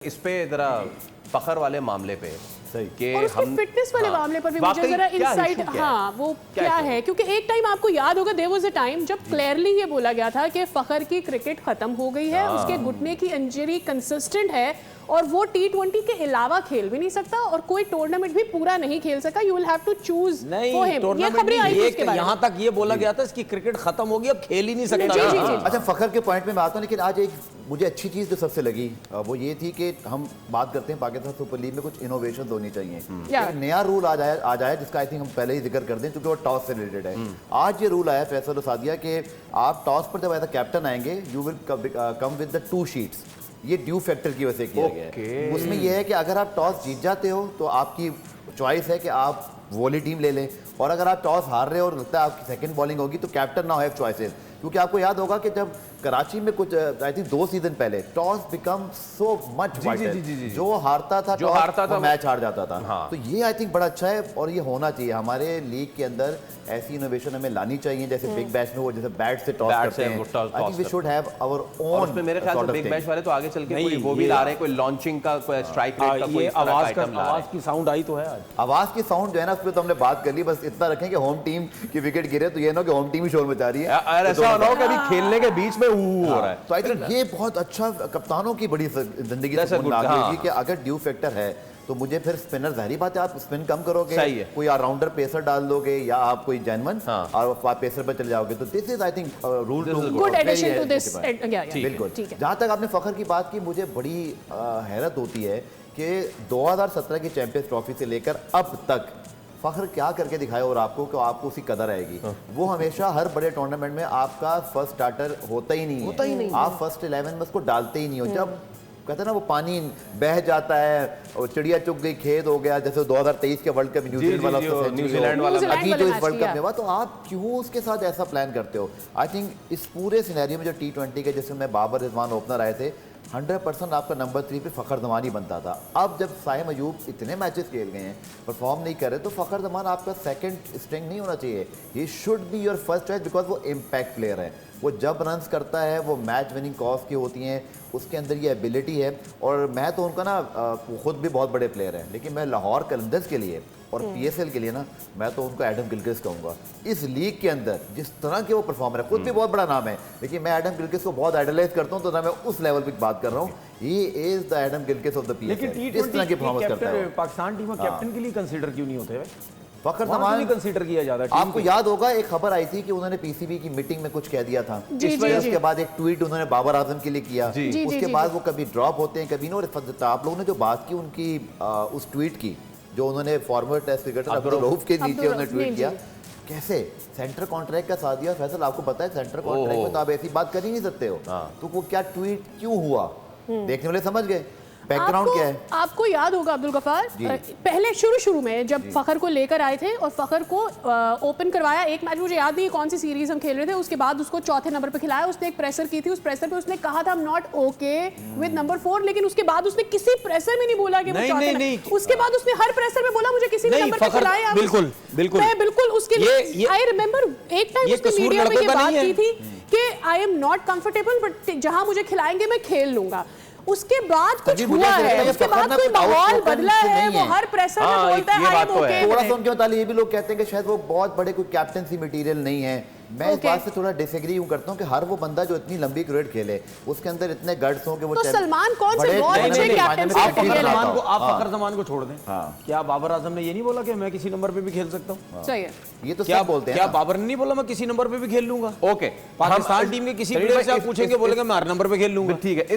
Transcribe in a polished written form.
इस पे जरा फखर वाले मामले पे सही कि और उसके हम फिटनेस वाले मामले पर भी मुझे वाकई जरा क्या इनसाइट issue क्या है? हाँ वो क्या क्या issue है क्योंकि एक टाइम आपको याद होगा देयर वाज अ टाइम जब क्लियरली ये बोला गया था कि फखर की क्रिकेट खत्म हो गई है, उसके घुटने की इंजरी कंसिस्टेंट है और वो T20 के अलावा खेल भी नहीं सकता और कोई टूर्नामेंट भी पूरा नहीं खेल सका। You will have to choose for him. ये खबरें आई थी इसके बारे में। यहाँ तक ये बोला गया था इसकी क्रिकेट खत्म होगी, अब खेल ही नहीं सकता। जी, जी, जी। अच्छा, फखर के पॉइंट में मैं आता हूँ, लेकिन आज एक मुझे अच्छी चीज़ जो सबसे लगी वो ये थी कि हम बात करते हैं पाकिस्तान सुपर लीग में कुछ इनोवेशन होनी चाहिए। एक नया रूल आ जाए जिसका आई थिंक हम पहले ही जिक्र कर दें क्योंकि वो टॉस से रिलेटेड है। आज ये रूल आया फैसल और सादिया कि आप टॉस पर जब एज अ कैप्टन आएंगे you will come with the 2 sheets. ये ड्यू फैक्टर की वजह से किया गया है। उसमें यह है कि अगर आप टॉस जीत जाते हो तो आपकी चॉइस है कि आप वो वाली टीम ले लें, और अगर आप टॉस हार रहे हो और लगता है आपकी सेकंड बॉलिंग होगी तो कैप्टन नाउ हैव चॉइसेस। क्योंकि आपको याद होगा कि जब कराची में कुछ आई थिंक 2 सीजन पहले toss become so much vital, जो हारता था वो मैच हार जाता था। हाँ। तो ये आई थिंक बड़ा अच्छा है और ये होना चाहिए हमारे लीग के अंदर। ऐसी इनोवेशन हमें लानी चाहिए जैसे बिग बैश में वो जैसे बैट से टॉस करते हैं। I think we should have our और ओन। उसमें मेरे ख्याल से बिग बैश वाले तो आगे चल के कोई वो भी ला रहे हैं, कोई लॉन्चिंग का, कोई स्ट्राइक रेट का, कोई आवाज की साउंड आई तो है आज। आवाज की साउंड जो है ना उस पर तो हमने बात कर ली। बस इतना रखें कि होम टीम की विकेट गिरे तो ये ना कि होम टीम ही शोर मचा रही है। ऐसा ना हो कि अभी खेलने के बीच में हो रहा है। तो आई थिंक ये बहुत अच्छा कप्तानों की बड़ी जिंदगी That's a सुकून good- आ गई हाँ। होगी कि अगर ड्यू फैक्टर है तो मुझे फिर स्पिनर जाहिर बात है आप स्पिन कम करोगे, सही है। कोई ऑलराउंडर पेसर डाल दोगे या आप कोई जैनमन और आप पेसर पर चले जाओगे। तो this is I think rule to good addition to this. बिल्कुल। ठीक है। जहाँ तक आपने फखर की बात की, मुझे बड़ी हैरत होती है कि 2017 की चैंपियंस ट्रॉफी से लेकर अब तक फखर क्या करके दिखाया और आपको उसकी कदर आएगी। वो हमेशा हर बड़े टूर्नामेंट में आपका फर्स्ट स्टार्टर होता ही नहीं है। आप फर्स्ट 11 में उसको डालते ही नहीं हो। जब कहते हैं ना वो पानी बह जाता है और चिड़िया चुग गई, खेत हो गया, जैसे 2023 के वर्ल्ड कप न्यूजीलैंड वाला न्यूजीलैंड वाला अभी जो इस वर्ल्ड कप में हुआ, तो आप क्यों उसके साथ ऐसा प्लान करते हो? आई थिंक इस पूरे सिनेरियो में जो T20 के जिसमें बाबर रिजवान ओपनर आए थे 100% आपका नंबर 3 पे फखर जमान ही बनता था। अब जब साइम अयूब इतने मैचेस खेल गए हैं, परफॉर्म नहीं कर रहे, तो फखर जमान आपका सेकंड स्ट्रिंग नहीं होना चाहिए। He should be your first choice because वो इम्पैक्ट प्लेयर है। वो जब रन्स करता है वो मैच विनिंग कॉज की होती हैं, उसके अंदर ये एबिलिटी है। और मैं तो उनका ना खुद भी बहुत बड़े प्लेयर हैं, लेकिन मैं लाहौर कलंदर्स के लिए और PSL के लिए ना मैं तो उनको एडम गिलक्रिस्ट कहूँगा। इस लीग के अंदर जिस तरह के वो परफॉर्मर है, खुद भी बहुत बड़ा नाम है, लेकिन मैं एडम गिलक्रिस्ट को बहुत आइडलाइज करता हूँ। तो ना मैं उस लेवल पे बात कर रहा हूँ। He is the Adam Gilchrist of the PSL। इस तरह की परफॉर्मेंस करता है। पाकिस्तान टीम में कैप्टन के लिए कंसीडर क्यों नहीं होते? फखर जमान कंसीडर किया जाता है। आपको याद होगा एक खबर आई थी कि उन्होंने PCB की मीटिंग में कुछ कह दिया था। उसके बाद एक ट्वीट उन्होंने बाबर आजम के लिए किया। उसके बाद वो कभी ड्रॉप होते हैं कभी नहीं। आप लोगों ने जो बात की उनकी उस ट्वीट की, जो उन्होंने former test cricketer Abdul Rauf के नीचे उन्होंने ट्वीट किया, कैसे सेंटर कॉन्ट्रैक्ट का साथ दिया। फैसल आपको पता है सेंटर कॉन्ट्रैक्ट में तो आप ऐसी बात कर ही नहीं सकते हो। तो वो क्या ट्वीट क्यों हुआ, देखने वाले समझ गए बैकग्राउंड क्या है। आपको याद होगा अब्दुल गफार, पहले शुरू में जब फखर को लेकर आए थे और फखर को ओपन करवाया एक मैच, मुझे याद नहीं कौन सी सीरीज हम खेल रहे थे, उसके बाद उसको चौथे नंबर पे खिलाया। उसने एक प्रेशर की थी, उस प्रेशर पे उसने कहा था नॉट ओके विद नंबर 4, लेकिन उसके बाद उसने किसी प्रेशर में नहीं बोला कि वो चौथे नंबर। उसके बाद उसने हर प्रेशर में बोला मुझे किसी भी नंबर पे खिलाया। बिल्कुल बिल्कुल मैं बिल्कुल उसके लिए आई रिमेंबर एक टाइम उसने मीडिया में ये बात की थी कि I am not comfortable but जहां मुझे खिलाएंगे मैं खेल लूंगा। उसके बाद कुछ हुआ है, उसके बाद कोई माहौल बदला है, वो हर प्रेशर में बोलता है आई एम ओके। थोड़ा सा उनके मुताबिक ये भी लोग कहते हैं कि शायद वो बहुत बड़े कोई कैप्टनसी मटेरियल नहीं है। मैं इस बात से थोड़ा डिसएग्री यूं करता हूं कि हर वो बंदा जो इतनी लंबी क्रिकेट खेले उसके अंदर इतने गट्स हो कि वो तो सलमान कौन से बहुत अच्छे कैप्टनसी मटेरियल है। आप फखर जमान को छोड़ दें। क्या बाबर आजम ने ये नहीं बोला कि मैं किसी नंबर पे भी खेल सकता हूं? सही है, ये तो क्या सब बोलते हैं। क्या बाबर ने नहीं बोला मैं किसी नंबर पे भी खेल लूंगा? ओके, पाकिस्तान टीम के किसी प्लेयर से आप पूछेंगे बोलेंगे मैं हर नंबर पे खेल लूंगा। ठीक है।